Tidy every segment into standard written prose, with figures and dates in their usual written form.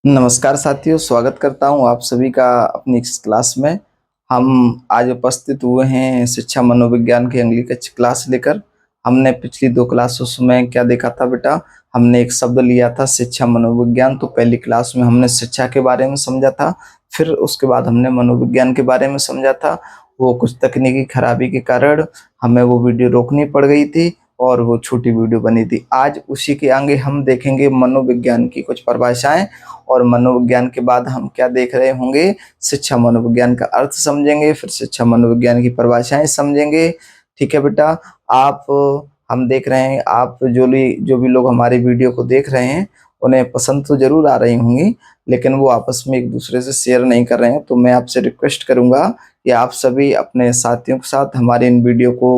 नमस्कार साथियों, स्वागत करता हूं आप सभी का अपनी इस क्लास में। हम आज उपस्थित हुए हैं शिक्षा मनोविज्ञान की अगली क्लास लेकर। हमने पिछली दो क्लासों में क्या देखा था बेटा? हमने एक शब्द लिया था शिक्षा मनोविज्ञान। तो पहली क्लास में हमने शिक्षा के बारे में समझा था, फिर उसके बाद हमने मनोविज्ञान के बारे में समझा था। वो कुछ तकनीकी खराबी के कारण हमें वो वीडियो रोकनी पड़ गई थी और वो छोटी वीडियो बनी थी। आज उसी के आगे हम देखेंगे मनोविज्ञान की कुछ परिभाषाएं, और मनोविज्ञान के बाद हम क्या देख रहे होंगे? शिक्षा मनोविज्ञान का अर्थ समझेंगे, फिर शिक्षा मनोविज्ञान की परिभाषाएं समझेंगे। ठीक है बेटा? आप हम देख रहे हैं, आप जो भी लोग हमारी वीडियो को देख रहे हैं उन्हें पसंद तो जरूर आ रही होंगी, लेकिन वो आपस में एक दूसरे से शेयर नहीं कर रहे हैं। तो मैं आपसे रिक्वेस्ट करूंगा कि आप सभी अपने साथियों के साथ हमारे इन वीडियो को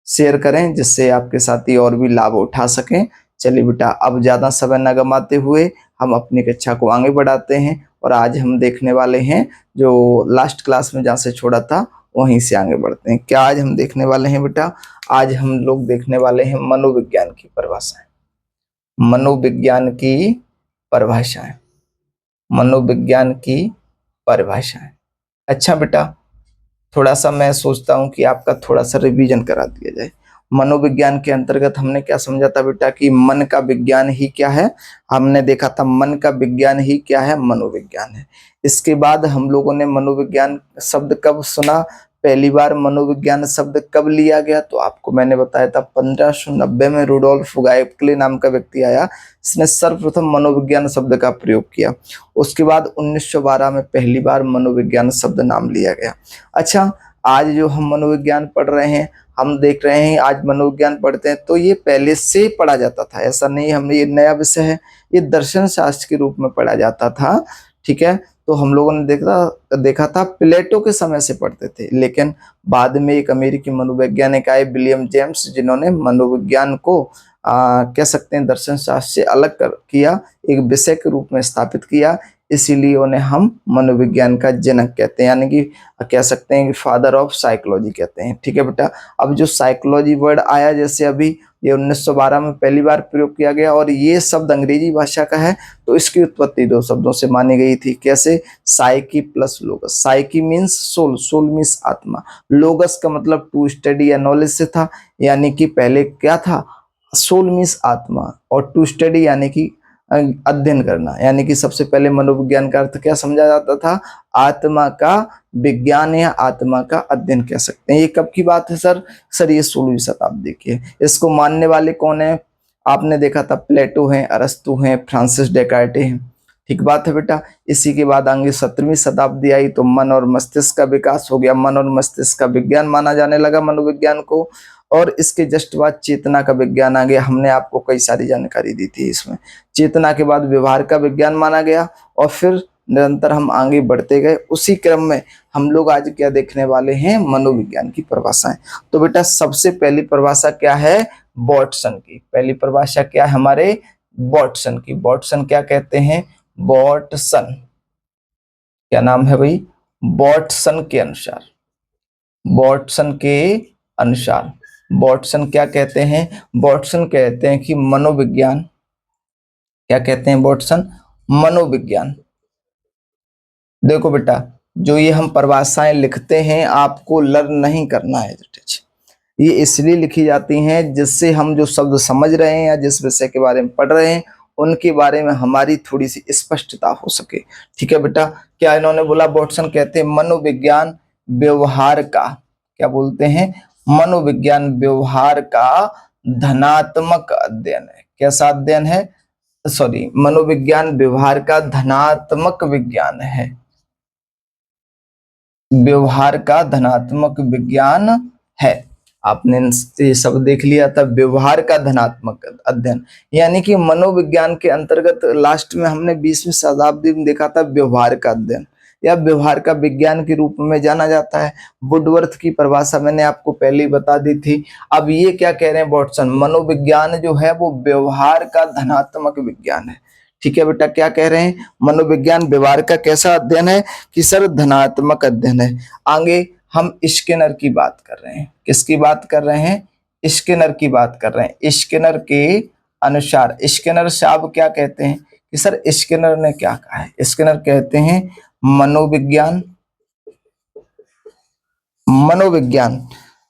शेयर करें, जिससे आपके साथी और भी लाभ उठा सकें। चलिए बेटा, अब ज्यादा समय न गंवाते हुए हम अपनी कक्षा को आगे बढ़ाते हैं, और आज हम देखने वाले हैं जो लास्ट क्लास में जहाँ से छोड़ा था वहीं से आगे बढ़ते हैं। क्या आज हम देखने वाले हैं बेटा? आज हम लोग देखने वाले हैं मनोविज्ञान की परिभाषाएं। मनोविज्ञान की परिभाषाएं। मनोविज्ञान की परिभाषाएं। अच्छा बेटा, थोड़ा सा मैं सोचता हूँ कि आपका थोड़ा सा रिवीजन करा दिया जाए। मनोविज्ञान के अंतर्गत हमने क्या समझा था बेटा? कि मन का विज्ञान ही क्या है? हमने देखा था मन का विज्ञान ही क्या है? मनोविज्ञान है। इसके बाद हम लोगों ने मनोविज्ञान शब्द कब सुना? पहली बार मनोविज्ञान शब्द कब लिया गया? तो आपको मैंने बताया था 1590 में रुडोल्फ गायकले नाम का व्यक्ति आया, इसने सर्वप्रथम मनोविज्ञान शब्द का प्रयोग किया। उसके बाद 1912 में पहली बार मनोविज्ञान शब्द नाम लिया गया। अच्छा, आज जो हम मनोविज्ञान पढ़ रहे हैं, हम देख रहे हैं आज मनोविज्ञान पढ़ते हैं तो ये पहले से ही पढ़ा जाता था, ऐसा नहीं हमने ये नया विषय है। ये दर्शन शास्त्र के रूप में पढ़ा जाता था। ठीक है? तो हम लोगों ने देखा था प्लेटो के समय से पढ़ते थे, लेकिन बाद में एक अमेरिकी मनोवैज्ञानिक आए विलियम जेम्स, जिन्होंने मनोविज्ञान को कह सकते हैं दर्शन शास्त्र से अलग किया, एक विषय के रूप में स्थापित किया। इसीलिए उन्हें हम मनोविज्ञान का जनक कहते हैं, यानी कि कह सकते हैं कि फादर ऑफ साइकोलॉजी कहते हैं। ठीक है बेटा? अब जो साइकोलॉजी वर्ड आया, जैसे अभी ये 1912 में पहली बार प्रयोग किया गया, और ये शब्द अंग्रेजी भाषा का है, तो इसकी उत्पत्ति दो शब्दों से मानी गई थी। कैसे? Psyche plus logos. Psyche means soul, soul means आत्मा। लोगस का मतलब टू स्टडी या नॉलेज से था, यानी कि पहले क्या था? सोल मीन्स आत्मा, और टू स्टडी यानी कि अध्ययन करना। यानी कि सबसे पहले मनोविज्ञान का अर्थ क्या समझा जाता था? आत्मा का विज्ञान या आत्मा का अध्ययन कह सकते हैं। ये कब की बात है सर? सर ये 16वीं शताब्दी की है। इसको मानने वाले कौन है? आपने देखा था प्लेटो हैं, अरस्तु हैं, फ्रांसिस डेकार्टे हैं। ठीक बात है बेटा? इसी के बाद आगे 17वीं शताब्दी आई तो मन और मस्तिष्क का विकास हो गया। मन और मस्तिष्क का विज्ञान माना जाने लगा मनोविज्ञान को, और इसके जस्ट बाद चेतना का विज्ञान आ गया। हमने आपको कई सारी जानकारी दी थी इसमें। चेतना के बाद व्यवहार का विज्ञान माना गया, और फिर निरंतर हम आगे बढ़ते गए। उसी क्रम में हम लोग आज क्या देखने वाले हैं? मनोविज्ञान की परिभाषाएं। तो बेटा सबसे पहली परिभाषा क्या है? बॉटसन की। पहली परिभाषा क्या है हमारे? बॉटसन की। बॉटसन क्या कहते हैं? बॉटसन, क्या नाम है भाई? बॉटसन के अनुसार, बॉटसन के अनुसार, बॉटसन क्या कहते हैं? बॉटसन कहते हैं कि मनोविज्ञान, क्या कहते हैं बॉटसन? मनोविज्ञान। देखो बेटा, जो ये हम परिभाषाएं लिखते हैं आपको लर्न नहीं करना है, ये इसलिए लिखी जाती हैं जिससे हम जो शब्द समझ रहे हैं या जिस विषय के बारे में पढ़ रहे हैं उनके बारे में हमारी थोड़ी सी स्पष्टता हो सके। ठीक है बेटा? क्या इन्होंने बोला? बॉटसन कहते हैं मनोविज्ञान व्यवहार का, क्या बोलते हैं? मनोविज्ञान व्यवहार का धनात्मक अध्ययन है। कैसा अध्ययन है? सॉरी, मनोविज्ञान व्यवहार का धनात्मक विज्ञान है। व्यवहार का धनात्मक विज्ञान है। आपने ये सब देख लिया था, व्यवहार का धनात्मक अध्ययन, यानी कि मनोविज्ञान के अंतर्गत लास्ट में हमने 20वीं शताब्दी में देखा था व्यवहार का अध्ययन, या व्यवहार का विज्ञान के रूप में जाना जाता है। वुडवर्थ की परिभाषा मैंने आपको पहले ही बता दी थी। अब ये क्या कह रहे हैं बॉटसन? मनोविज्ञान जो है वो व्यवहार का धनात्मक विज्ञान है। ठीक है बेटा? क्या कह रहे हैं? मनोविज्ञान व्यवहार का कैसा अध्ययन है? कि सर धनात्मक अध्ययन है। आगे हम स्किनर की बात कर रहे हैं। किसकी बात कर रहे हैं? स्किनर की बात कर रहे हैं। स्किनर के अनुसार, स्किनर साहब क्या कहते हैं? कि सर स्किनर ने क्या कहा है। स्किनर कहते हैं मनोविज्ञान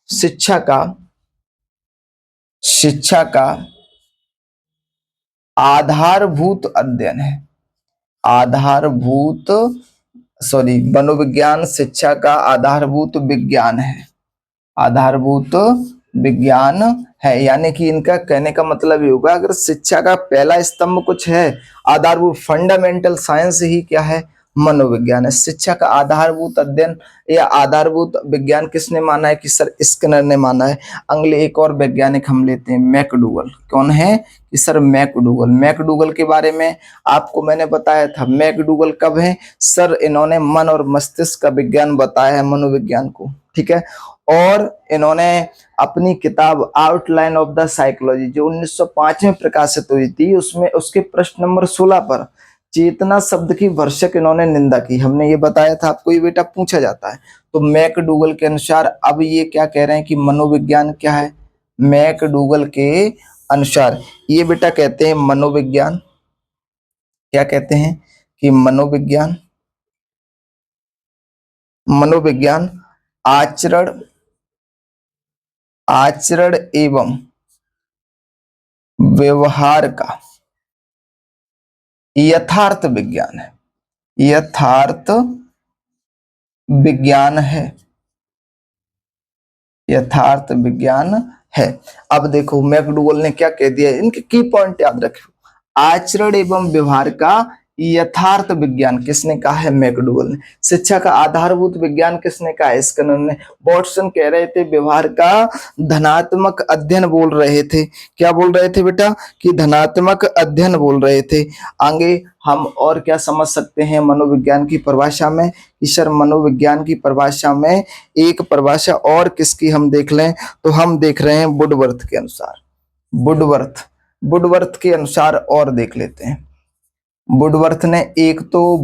शिक्षा का आधारभूत अध्ययन है। मनोविज्ञान शिक्षा का आधारभूत विज्ञान है। यानी कि इनका कहने का मतलब ये होगा, अगर शिक्षा का पहला स्तंभ कुछ है, आधारभूत फंडामेंटल साइंस ही क्या है, मनोविज्ञान है। शिक्षा का आधारभूत अध्ययन या आधारभूत विज्ञान किसने माना है कि सर स्किनर ने माना है। अगले एक और वैज्ञानिक हम लेते हैं, मैकडूगल। कौन है कि सर मैकडूगल के बारे में आपको मैंने बताया था। मैकडूगल कब है सर, इन्होंने मन और मस्तिष्क का विज्ञान बताया है, मनोविज्ञान को, ठीक है। और इन्होंने अपनी किताब आउटलाइन ऑफ द साइकोलॉजी जो 1905 में प्रकाशित हुई थी, उसमें उसके प्रश्न नंबर 16 पर चेतना शब्द की भरसक इन्होंने निंदा की। हमने ये बताया था आपको, ये बेटा पूछा जाता है। तो मैकडूगल के अनुसार अब ये क्या कह रहे हैं कि मनोविज्ञान क्या है। मैकडूगल के अनुसार ये बेटा कहते हैं मनोविज्ञान, क्या कहते हैं कि मनोविज्ञान आचरण एवं व्यवहार का यथार्थ विज्ञान है। अब देखो मैकडूगल ने क्या कह दिया, इनके की पॉइंट याद रखो। आचरण एवं व्यवहार का यथार्थ विज्ञान किसने कहा है, मैकडूगल ने। शिक्षा का आधारभूत विज्ञान किसने कहा है, स्किनर ने। वॉटसन कह रहे थे व्यवहार का धनात्मक अध्ययन बोल रहे थे। क्या बोल रहे थे बेटा कि धनात्मक अध्ययन बोल रहे थे। आगे हम और क्या समझ सकते हैं मनोविज्ञान की परिभाषा में, ईश्वर मनोविज्ञान की परिभाषा में एक परिभाषा और किसकी हम देख लें, तो हम देख रहे हैं वुडवर्थ के अनुसार। वुडवर्थ के अनुसार और देख लेते हैं। वुडवर्थ ने एक तो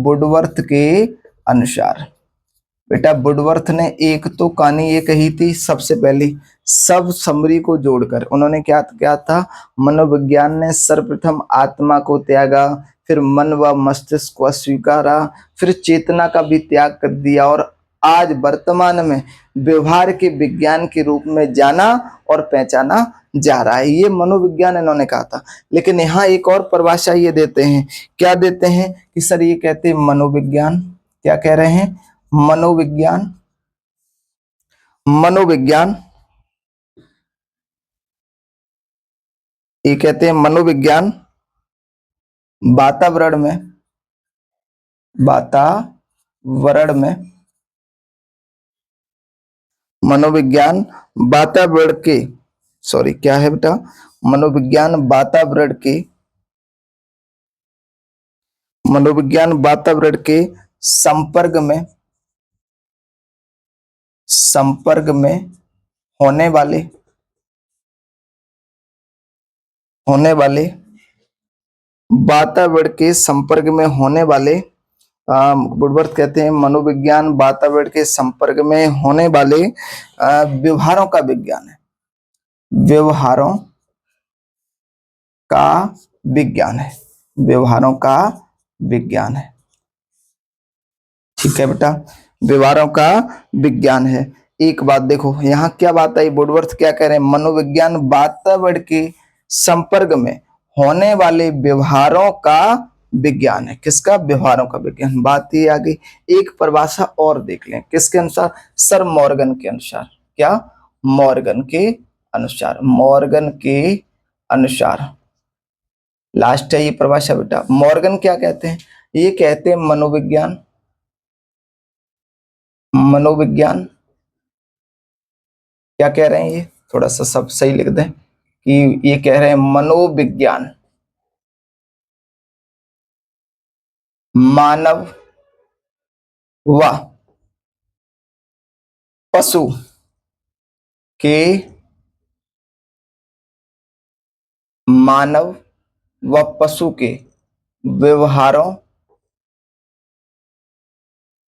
कहानी ये कही थी, सबसे पहले सब समरी को जोड़कर उन्होंने क्या था, मनोविज्ञान ने सर्वप्रथम आत्मा को त्यागा, फिर मन व मस्तिष्क को स्वीकारा, फिर चेतना का भी त्याग कर दिया और आज वर्तमान में व्यवहार के विज्ञान के रूप में जाना और पहचाना जा रहा है। ये मनोविज्ञान इन्होंने कहा था। लेकिन यहाँ एक और परिभाषा ये देते हैं, क्या देते हैं कि सर ये कहते हैं मनोविज्ञान, क्या कह रहे हैं, मनोविज्ञान ये कहते हैं मनोविज्ञान वातावरण में मनोविज्ञान वातावरण के क्या है बेटा, मनोविज्ञान वातावरण के संपर्क में होने वाले वातावरण के संपर्क में होने वाले वुडवर्थ कहते हैं मनोविज्ञान वातावरण के संपर्क में होने वाले व्यवहारों का विज्ञान है। व्यवहारों का विज्ञान है, ठीक है बेटा, व्यवहारों का विज्ञान है। एक बात देखो यहाँ क्या बात आई, वुडवर्थ क्या कह रहे हैं, मनोविज्ञान वातावरण के संपर्क में होने वाले व्यवहारों का विज्ञान है। किसका, व्यवहारों का विज्ञान। बात ये आ गई। एक परिभाषा और देख लें, किसके अनुसार, सर मॉर्गन के अनुसार। क्या, मॉर्गन के अनुसार लास्ट है ये परिभाषा बेटा। मॉर्गन क्या कहते हैं, ये कहते हैं मनोविज्ञान क्या कह रहे हैं, ये थोड़ा सा सब सही लिख दें कि ये कह रहे हैं मनोविज्ञान मानव व पशु के व्यवहारों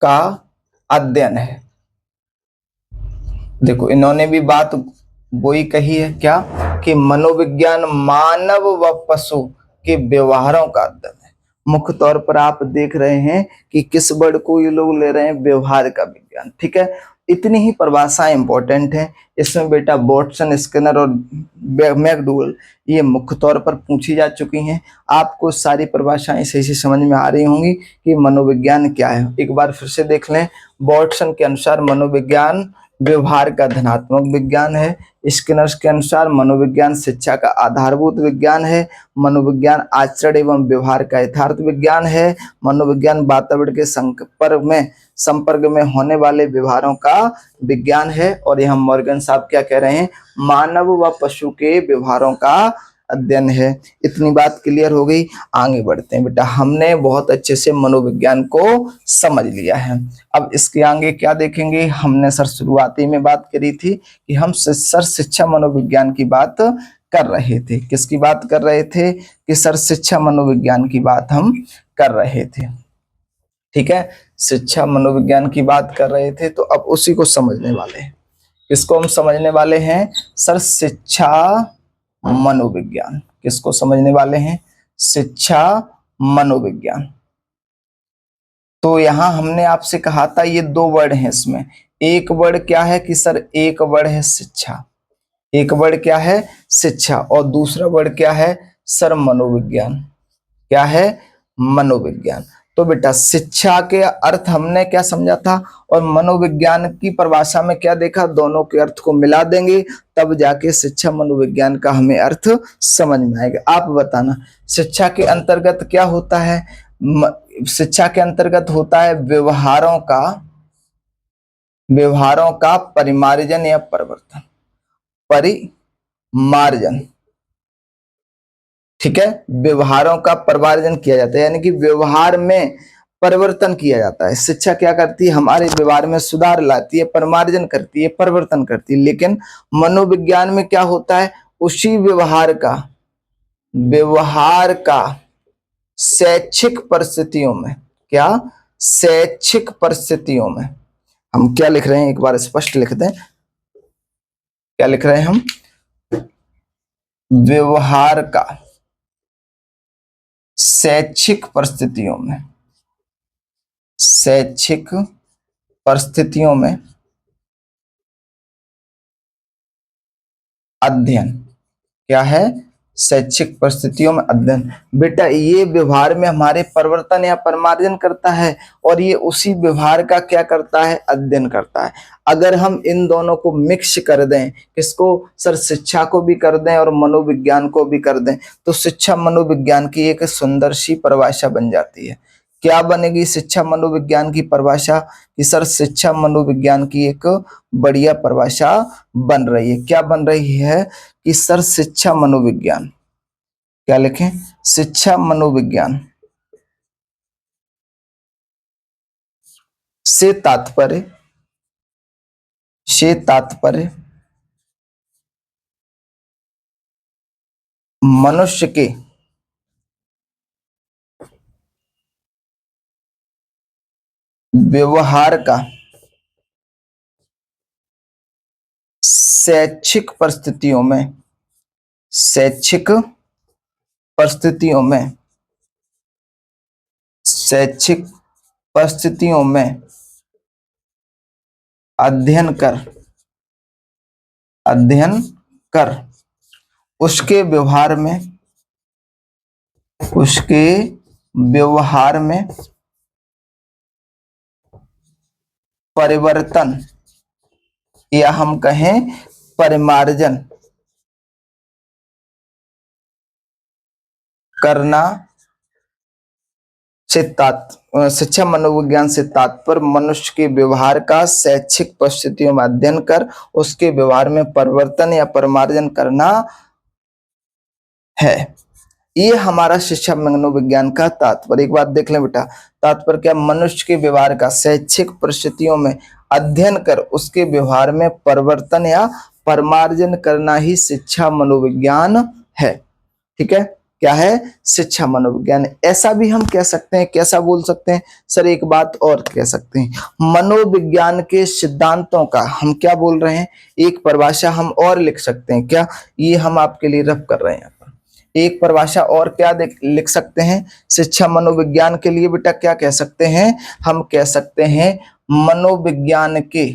का अध्ययन है। देखो इन्होंने भी बात वही कही है, क्या कि मनोविज्ञान मानव व पशु के व्यवहारों का अध्ययन है। मुख्य तौर पर आप देख रहे हैं कि किस वर्ड को ये लोग ले रहे हैं, व्यवहार का विज्ञान। ठीक है, इतनी ही परिभाषाएं इंपॉर्टेंट है। इसमें बेटा वाटसन, स्किनर और मैकडूगल ये मुख्य तौर पर पूछी जा चुकी हैं। आपको सारी परिभाषाएं सही से समझ में आ रही होंगी कि मनोविज्ञान क्या है। एक बार फिर से देख लें। वाटसन के अनुसार मनोविज्ञान व्यवहार का धनात्मक विज्ञान है। स्किनर के अनुसार मनोविज्ञान शिक्षा का आधारभूत विज्ञान है। मनोविज्ञान आचरण एवं व्यवहार का यथार्थ विज्ञान है। मनोविज्ञान वातावरण के संपर्क में होने वाले व्यवहारों का विज्ञान है। और यहाँ मॉर्गन साहब क्या कह रहे हैं, मानव व पशु के व्यवहारों का अध्ययन है। इतनी बात क्लियर हो गई। आगे बढ़ते हैं बेटा, हमने बहुत अच्छे से मनोविज्ञान को समझ लिया है। अब इसके आगे क्या देखेंगे, हमने सर शुरुआती में बात करी थी कि हम सर शिक्षा मनोविज्ञान की बात कर रहे थे। किसकी बात कर रहे थे कि सर शिक्षा मनोविज्ञान की बात हम कर रहे थे। ठीक है, शिक्षा मनोविज्ञान की बात कर रहे थे, तो अब उसी को समझने वाले हैं। किसको हम समझने वाले हैं सर, शिक्षा मनोविज्ञान। किसको समझने वाले हैं, शिक्षा मनोविज्ञान। तो यहां हमने आपसे कहा था ये दो वर्ड हैं इसमें। एक वर्ड क्या है कि सर, एक वर्ड है शिक्षा, एक वर्ड क्या है शिक्षा, और दूसरा वर्ड क्या है सर, मनोविज्ञान। क्या है, मनोविज्ञान। तो बेटा शिक्षा के अर्थ हमने क्या समझा था और मनोविज्ञान की परिभाषा में क्या देखा, दोनों के अर्थ को मिला देंगे तब जाके शिक्षा मनोविज्ञान का हमें अर्थ समझ में आएगा। आप बताना शिक्षा के अंतर्गत क्या होता है। शिक्षा के अंतर्गत होता है व्यवहारों का परिमार्जन या परिवर्तन। परिमार्जन, ठीक है, व्यवहारों का परिमार्जन किया जाता है, यानी कि व्यवहार में परिवर्तन किया जाता है। शिक्षा क्या करती है, हमारे व्यवहार में सुधार लाती है, परिमार्जन करती है, परिवर्तन करती है। लेकिन मनोविज्ञान में क्या होता है, उसी व्यवहार का शैक्षिक परिस्थितियों में, क्या शैक्षिक परिस्थितियों में, हम क्या लिख रहे हैं एक बार स्पष्ट लिख दें। क्या लिख रहे हैं हम, व्यवहार का शैक्षिक परिस्थितियों में, शैक्षिक परिस्थितियों में अध्ययन। क्या है, शैक्षिक परिस्थितियों में अध्ययन। बेटा ये व्यवहार में हमारे परिवर्तन या परिमार्जन करता है और ये उसी व्यवहार का क्या करता है, अध्ययन करता है। अगर हम इन दोनों को मिक्स कर दें, किसको सर, शिक्षा को भी कर दें और मनोविज्ञान को भी कर दें, तो शिक्षा मनोविज्ञान की एक सुंदर सी परिभाषा बन जाती है। क्या बनेगी शिक्षा मनोविज्ञान की परिभाषा कि सर, शिक्षा मनोविज्ञान की एक बढ़िया परिभाषा बन रही है। क्या बन रही है कि सर, शिक्षा मनोविज्ञान, क्या लिखें, शिक्षा मनोविज्ञान से तात्पर्य मनुष्य के व्यवहार का शैक्षिक परिस्थितियों में अध्ययन कर उसके व्यवहार में परिवर्तन या हम कहें परिमार्जन करना से शिक्षा मनोविज्ञान से तात्पर्य मनुष्य के व्यवहार का शैक्षिक परिस्थितियों में अध्ययन कर उसके व्यवहार में परिवर्तन या परिमार्जन करना है। ये हमारा शिक्षा मनोविज्ञान का तात्पर्य। एक बात देख लें बेटा, तात्पर्य क्या, मनुष्य के व्यवहार का शैक्षिक परिस्थितियों में अध्ययन कर उसके व्यवहार में परिवर्तन या परिमार्जन करना ही शिक्षा मनोविज्ञान है। ठीक है, क्या है, शिक्षा मनोविज्ञान। ऐसा भी हम कह सकते हैं, कैसा बोल सकते हैं सर, एक बात और कह सकते हैं, मनोविज्ञान के सिद्धांतों का हम क्या बोल रहे हैं, एक परिभाषा हम और लिख सकते हैं। क्या, ये हम आपके लिए रफ कर रहे हैं। एक परिभाषा और क्या लिख सकते हैं शिक्षा मनोविज्ञान के लिए बेटा, क्या कह सकते हैं, हम कह सकते हैं मनोविज्ञान के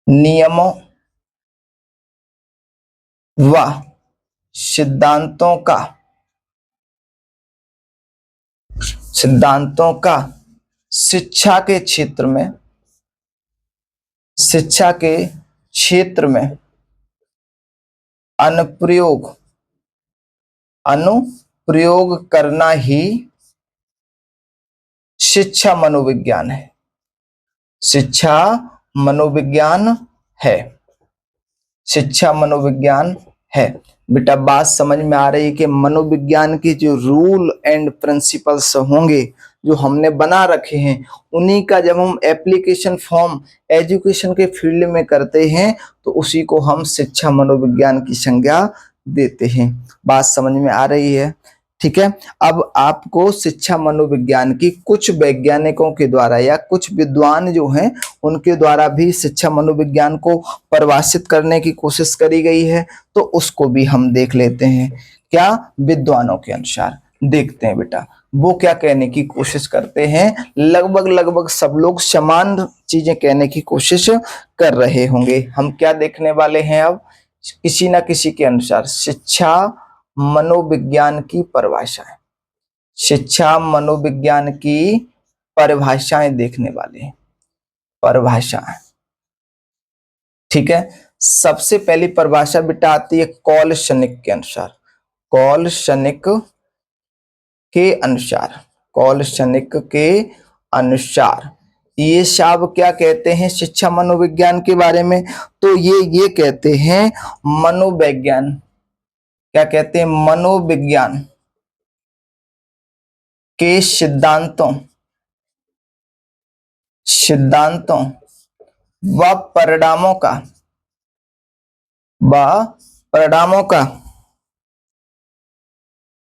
नियमों व सिद्धांतों का शिक्षा के क्षेत्र में अनुप्रयोग करना ही शिक्षा मनोविज्ञान है। शिक्षा मनोविज्ञान है। बेटा बात समझ में आ रही है कि मनोविज्ञान के जो रूल एंड प्रिंसिपल्स होंगे जो हमने बना रखे हैं, उन्हीं का जब हम एप्लीकेशन फॉर्म एजुकेशन के फील्ड में करते हैं तो उसी को हम शिक्षा मनोविज्ञान की संज्ञा देते हैं। बात समझ में आ रही है? ठीक है। अब आपको शिक्षा मनोविज्ञान की कुछ वैज्ञानिकों के द्वारा या कुछ विद्वान जो हैं उनके द्वारा भी शिक्षा मनोविज्ञान को परिभाषित करने की कोशिश करी गई है, तो उसको भी हम देख लेते हैं। क्या विद्वानों के अनुसार देखते हैं बेटा, वो क्या कहने की कोशिश करते हैं। लगभग सब लोग समान चीजें कहने की कोशिश कर रहे होंगे। हम क्या देखने वाले हैं अब, किसी ना किसी के अनुसार शिक्षा मनोविज्ञान की परिभाषाएं, शिक्षा मनोविज्ञान की परिभाषाएं देखने वाले हैं। परिभाषाएं, ठीक है। सबसे पहली परिभाषा बेटा आती है कॉलशनिक के अनुसार। कॉलशनिक के अनुसार ये साहब क्या कहते हैं शिक्षा मनोविज्ञान के बारे में, तो ये कहते हैं मनोविज्ञान, क्या कहते हैं, मनोविज्ञान के सिद्धांतों व परिणामों का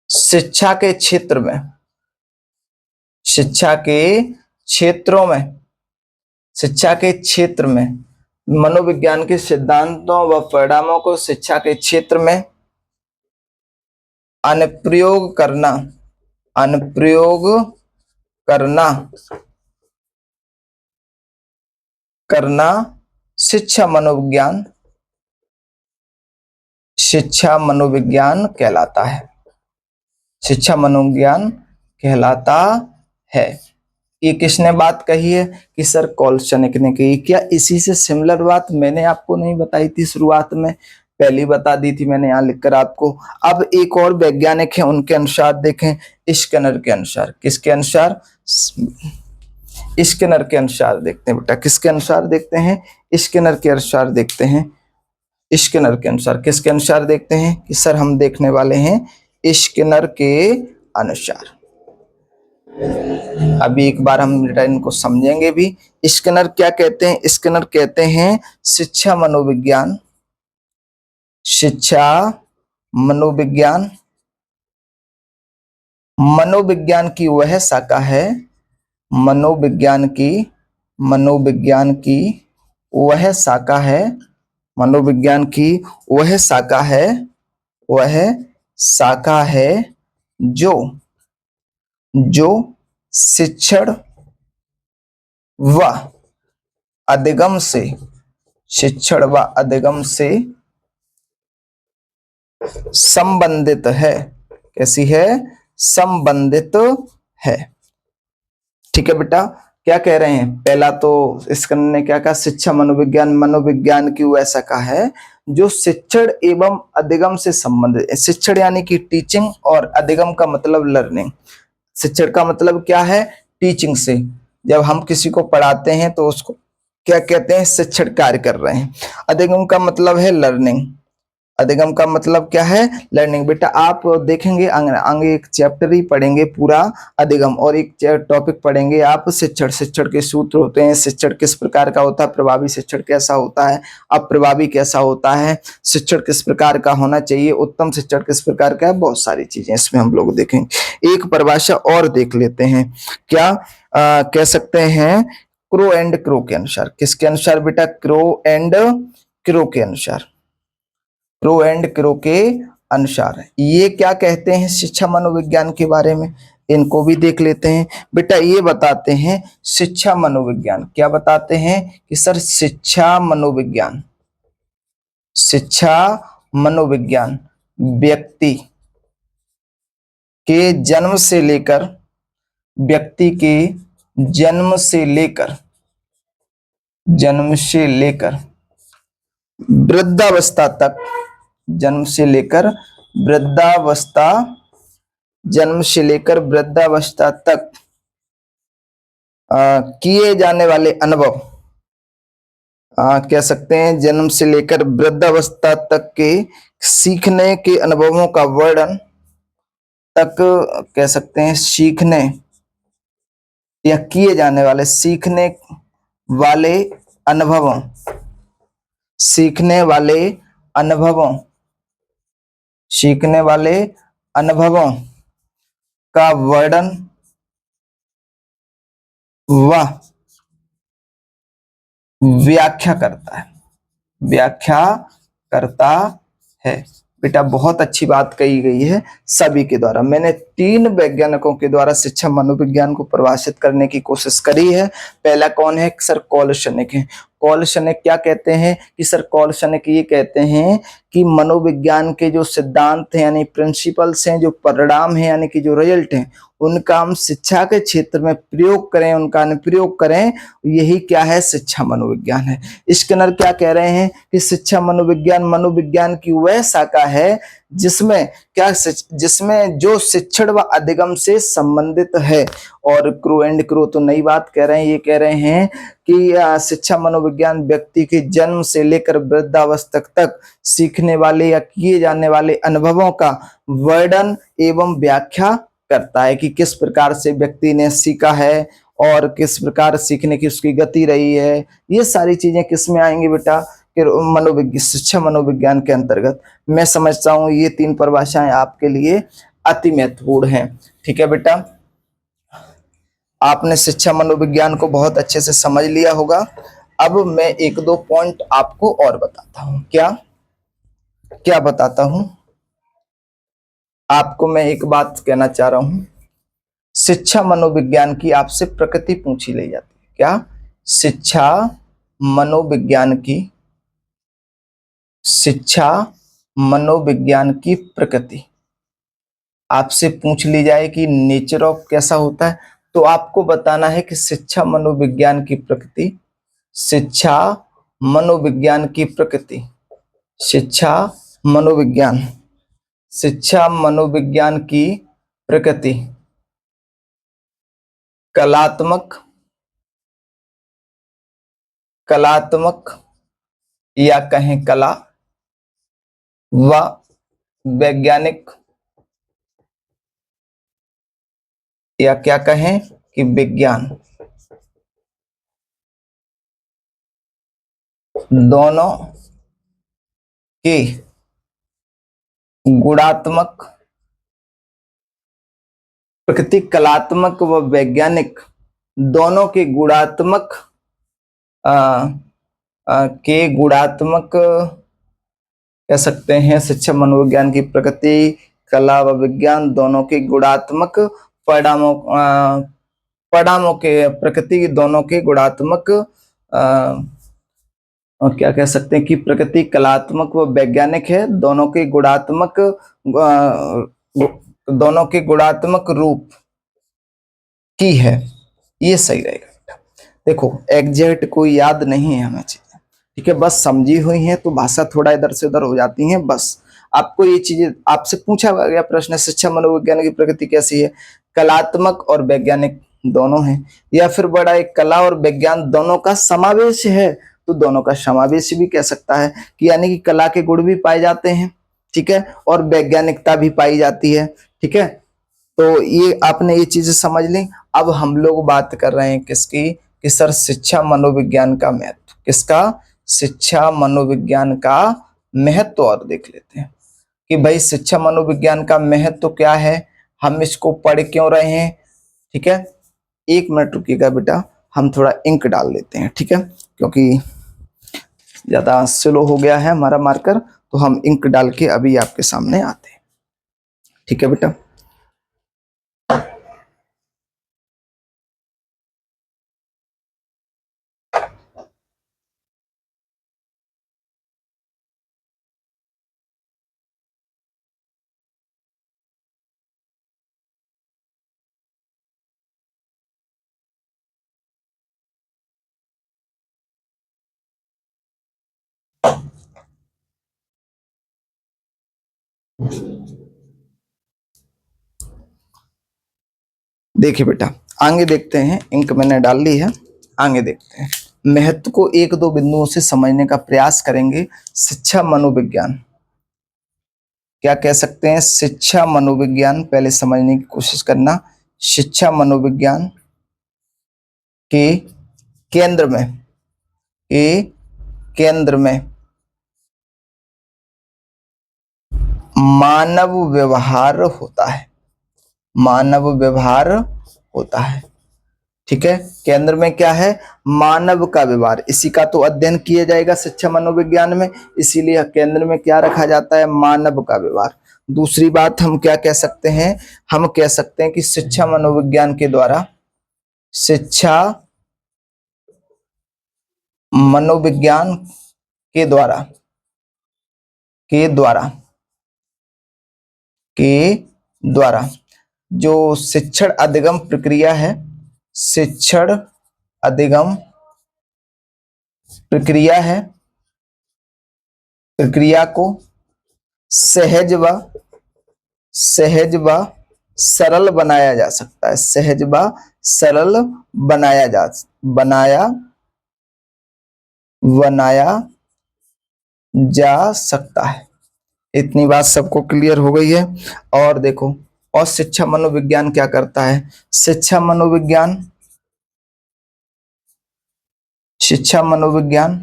शिक्षा के क्षेत्र में मनोविज्ञान के सिद्धांतों व परिणामों को शिक्षा के क्षेत्र में अनुप्रयोग करना शिक्षा मनोविज्ञान कहलाता है। शिक्षा मनोविज्ञान कहलाता है। ये किसने बात कही है कि सर कॉलशनिक ने कही। क्या इसी से सिमिलर बात मैंने आपको नहीं बताई थी शुरुआत में, पहली बता दी थी मैंने यहाँ लिखकर आपको। अब एक और वैज्ञानिक है, उनके अनुसार देखें, स्किनर के अनुसार। किसके अनुसार? स्किनर के अनुसार देखते हैं बेटा। किसके अनुसार देखते हैं? स्किनर के अनुसार देखते हैं। स्किनर के अनुसार किसके अनुसार देखते हैं कि सर हम देखने वाले हैं स्किनर के अनुसार। अभी एक बार हम इनको समझेंगे भी। स्किनर क्या कहते हैं? स्किनर कहते हैं शिक्षा मनोविज्ञान मनोविज्ञान की वह शाखा है, मनोविज्ञान की वह शाखा है जो शिक्षण व अधिगम से संबंधित है। कैसी है? संबंधित है। ठीक है बेटा, क्या कह रहे हैं? पहला तो स्किनर ने क्या कहा, शिक्षा मनोविज्ञान की वह शाखा है जो शिक्षण एवं अधिगम से संबंधित है। शिक्षण यानी कि टीचिंग और अधिगम का मतलब लर्निंग। शिक्षण का मतलब क्या है? टीचिंग से। जब हम किसी को पढ़ाते हैं तो उसको क्या कहते हैं? शिक्षण कार्य कर रहे हैं। अधिगम का मतलब है लर्निंग। अधिगम का मतलब क्या है? लर्निंग। बेटा आप देखेंगे आगे एक चैप्टर ही पढ़ेंगे पूरा अधिगम, और एक टॉपिक पढ़ेंगे आप शिक्षण के सूत्र होते हैं, शिक्षण किस प्रकार का होता है, प्रभावी शिक्षण कैसा होता है, अप्रभावी कैसा होता है, शिक्षण किस प्रकार का होना चाहिए, उत्तम शिक्षण किस प्रकार का है, बहुत सारी चीजें इसमें हम लोग देखेंगे। एक परिभाषा और देख लेते हैं, क्या कह सकते हैं? क्रो एंड क्रो के अनुसार। किसके अनुसार बेटा? क्रो एंड क्रो के अनुसार, क्रो एंड क्रो के अनुसार ये क्या कहते हैं शिक्षा मनोविज्ञान के बारे में, इनको भी देख लेते हैं। बेटा ये बताते हैं शिक्षा मनोविज्ञान, क्या बताते हैं कि सर शिक्षा मनोविज्ञान, शिक्षा मनोविज्ञान व्यक्ति के जन्म से लेकर, व्यक्ति के जन्म से लेकर, जन्म से लेकर वृद्धावस्था तक, जन्म से लेकर वृद्धावस्था, जन्म से लेकर वृद्धावस्था तक किए जाने वाले अनुभव, कह सकते हैं जन्म से लेकर वृद्धावस्था तक के सीखने के अनुभवों का वर्णन तक, कह सकते हैं सीखने या किए जाने वाले सीखने वाले अनुभवों, सीखने वाले अनुभवों, सीखने वाले अनुभवों का वर्णन व व्याख्या करता है, व्याख्या करता है। बेटा बहुत अच्छी बात कही गई है सभी के द्वारा। मैंने 3 वैज्ञानिकों के द्वारा शिक्षा मनोविज्ञान को परिभाषित करने की कोशिश करी है। पहला कौन है सर, कॉलशनिक है। कॉलशनिक क्या कहते हैं कि सर, कॉलशनिक ये कहते हैं कि मनोविज्ञान के जो सिद्धांत हैं यानी प्रिंसिपल्स हैं, जो परिणाम हैं यानी कि जो रिजल्ट हैं, उनका हम शिक्षा के क्षेत्र में प्रयोग करें, उनका अनुप्रयोग करें, यही क्या है शिक्षा मनोविज्ञान है। स्किनर क्या कह रहे हैं कि शिक्षा मनोविज्ञान मनोविज्ञान की वह शाखा है जिसमें क्या, जिसमें जो शिक्षण व अधिगम से संबंधित है। और क्रो एंड क्रो तो नई बात कह रहे हैं, ये कह रहे हैं कि शिक्षा मनोविज्ञान व्यक्ति के जन्म से लेकर वृद्धावस्था तक सीखने वाले या किए जाने वाले अनुभवों का वर्णन एवं व्याख्या करता है कि किस प्रकार से व्यक्ति ने सीखा है और किस प्रकार सीखने की उसकी गति रही है। ये सारी चीजें किस में आएंगी बेटा, मनोविज्ञान, शिक्षा मनोविज्ञान के अंतर्गत। मैं समझता हूं ये 3 परिभाषाएं आपके लिए अति महत्वपूर्ण हैं। ठीक है बेटा, आपने शिक्षा मनोविज्ञान को बहुत अच्छे से समझ लिया होगा। अब मैं 1-2 पॉइंट आपको और बताता हूं। क्या क्या बताता हूं आपको, मैं एक बात कहना चाह रहा हूं। शिक्षा मनोविज्ञान की आपसे प्रकृति पूछी ले जाती है। क्या, शिक्षा मनोविज्ञान की, शिक्षा मनोविज्ञान की प्रकृति आपसे पूछ ली जाए कि नेचर ऑफ कैसा होता है, तो आपको बताना है कि शिक्षा मनोविज्ञान की प्रकृति, शिक्षा मनोविज्ञान की प्रकृति, शिक्षा मनोविज्ञान, शिक्षा मनोविज्ञान की प्रकृति कलात्मक, कलात्मक या कहें कला व वैज्ञानिक, या क्या कहें कि विज्ञान, दोनों के गुणात्मक, प्रकृति कलात्मक व वैज्ञानिक दोनों के गुणात्मक के गुणात्मक कह सकते हैं शिक्षा मनोविज्ञान की प्रकृति कला व विज्ञान दोनों के गुणात्मक परिणामों, परिणामों के प्रकृति दोनों के गुणात्मक क्या कह सकते हैं कि प्रकृति कलात्मक व वैज्ञानिक है, दोनों के गुणात्मक, दोनों के गुणात्मक रूप की है। ये सही रहेगा बेटा। देखो एग्जैक्ट कोई याद नहीं है हमें चीजें, ठीक है, बस समझी हुई हैं तो भाषा थोड़ा इधर से उधर हो जाती है। बस आपको ये चीजें, आपसे पूछा गया प्रश्न शिक्षा मनोविज्ञान की प्रकृति कैसी है, कलात्मक और वैज्ञानिक दोनों है, या फिर बड़ा एक कला और विज्ञान दोनों का समावेश है, तो दोनों का समावेश भी कह सकता है कि यानी कि कला के गुण भी पाए जाते हैं, ठीक है, और वैज्ञानिकता भी पाई जाती है। ठीक है, तो ये आपने ये चीजें समझ ली। अब हम लोग बात कर रहे हैं किसकी, कि सर शिक्षा मनोविज्ञान का महत्व, किसका, शिक्षा मनोविज्ञान का महत्व और देख लेते हैं कि भाई शिक्षा मनोविज्ञान का महत्व क्या है, हम इसको पढ़ क्यों रहे हैं। ठीक है, 1 मिनट रुकिएगा बेटा, हम थोड़ा इंक डाल लेते हैं, ठीक है, क्योंकि ज़्यादा स्लो हो गया है हमारा मार्कर, तो हम इंक डाल के अभी आपके सामने आते हैं। ठीक है बेटा। देखिए बेटा, आगे देखते हैं, इंक मैंने डाल ली है, आगे देखते हैं। महत्व को एक दो बिंदुओं से समझने का प्रयास करेंगे। शिक्षा मनोविज्ञान, क्या कह सकते हैं? शिक्षा मनोविज्ञान पहले समझने की कोशिश करना। शिक्षा मनोविज्ञान के केंद्र में, के केंद्र में मानव व्यवहार होता है, मानव व्यवहार होता है। ठीक है, केंद्र में क्या है? मानव का व्यवहार, इसी का तो अध्ययन किया जाएगा शिक्षा मनोविज्ञान में, इसीलिए केंद्र में क्या रखा जाता है? मानव का व्यवहार। दूसरी बात हम क्या कह सकते हैं? हम कह सकते हैं कि शिक्षा मनोविज्ञान के द्वारा, शिक्षा मनोविज्ञान के द्वारा, के द्वारा, के द्वारा जो शिक्षण अधिगम प्रक्रिया है, शिक्षण अधिगम प्रक्रिया है, प्रक्रिया को सहज व सरल बनाया जा सकता है, सहज व सरल बनाया जा सकता है। इतनी बात सबको क्लियर हो गई है। और देखो, और शिक्षा मनोविज्ञान क्या करता है? शिक्षा मनोविज्ञान, शिक्षा मनोविज्ञान,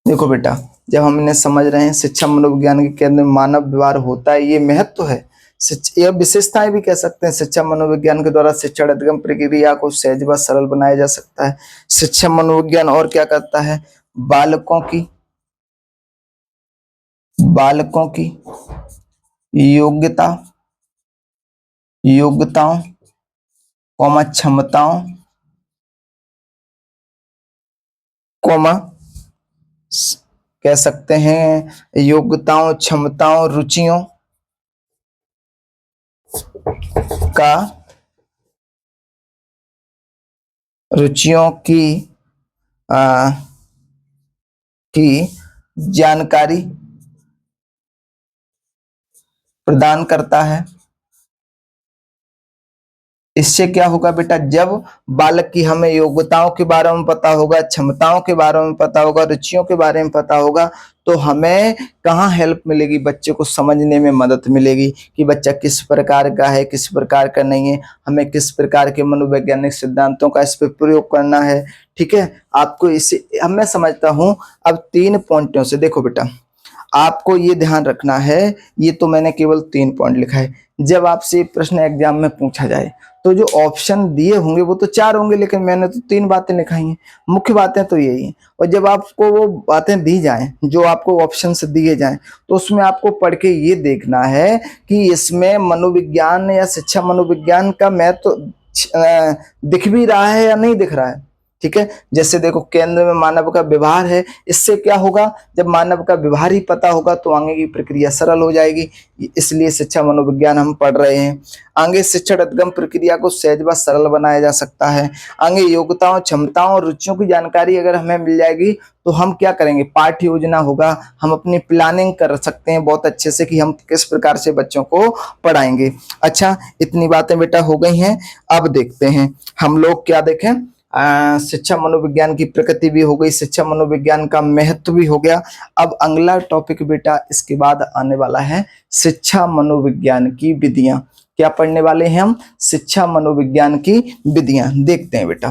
देखो बेटा, जब हम इन्हें समझ रहे हैं, शिक्षा मनोविज्ञान के केंद्र में मानव व्यवहार होता है, ये महत्व है। यह विशेषताएं भी कह सकते हैं। शिक्षा मनोविज्ञान के द्वारा शिक्षण अधिगम प्रक्रिया को सहज व सरल बनाया जा सकता है। शिक्षा मनोविज्ञान और क्या करता है? बालकों की योग्यताओं, क्षमताओं, कह सकते हैं योग्यताओं, क्षमताओं, रुचियों का, रुचियों की जानकारी प्रदान करता है। इससे क्या होगा बेटा? जब बालक की हमें योग्यताओं के बारे में पता होगा, क्षमताओं के बारे में पता होगा, रुचियों के बारे में पता होगा, तो हमें कहाँ हेल्प मिलेगी? बच्चे को समझने में मदद मिलेगी कि बच्चा किस प्रकार का है, किस प्रकार का नहीं है, हमें किस प्रकार के मनोवैज्ञानिक सिद्धांतों का इस पर प्रयोग करना है। ठीक है, आपको इसे मैं समझता हूं। अब 3 पॉइंटों से देखो बेटा, आपको ये ध्यान रखना है, ये तो मैंने केवल 3 पॉइंट लिखा है। जब आपसे प्रश्न एग्जाम में पूछा जाए तो जो ऑप्शन दिए होंगे वो तो 4 होंगे, लेकिन मैंने तो 3 बातें लिखाई हैं। मुख्य बातें तो यही हैं। और जब आपको वो बातें दी जाएं, जो आपको ऑप्शन से दिए जाएं, तो उसमें आपको पढ़ के ये देखना है कि इसमें मनोविज्ञान या शिक्षा मनोविज्ञान का महत्व दिख भी रहा है या नहीं दिख रहा है। ठीक है, जैसे देखो, केंद्र में मानव का व्यवहार है, इससे क्या होगा? जब मानव का व्यवहार ही पता होगा तो आगे की प्रक्रिया सरल हो जाएगी। इसलिए शिक्षा मनोविज्ञान हम पढ़ रहे हैं। आगे शिक्षण अधिगम प्रक्रिया को सहज व सरल बनाया जा सकता है। आगे योग्यताओं, क्षमताओं और रुचियों की जानकारी अगर हमें मिल जाएगी तो हम क्या करेंगे? पाठ्य योजना होगा, हम अपनी प्लानिंग कर सकते हैं बहुत अच्छे से कि हम किस प्रकार से बच्चों को पढ़ाएंगे। अच्छा, इतनी बातें बेटा हो गई हैं। अब देखते हैं हम लोग क्या देखें। शिक्षा मनोविज्ञान की प्रकृति भी हो गई, शिक्षा मनोविज्ञान का महत्व भी हो गया। अब अगला टॉपिक बेटा इसके बाद आने वाला है शिक्षा मनोविज्ञान की विधियां। क्या पढ़ने वाले हैं हम? शिक्षा मनोविज्ञान की विधियां। देखते हैं बेटा।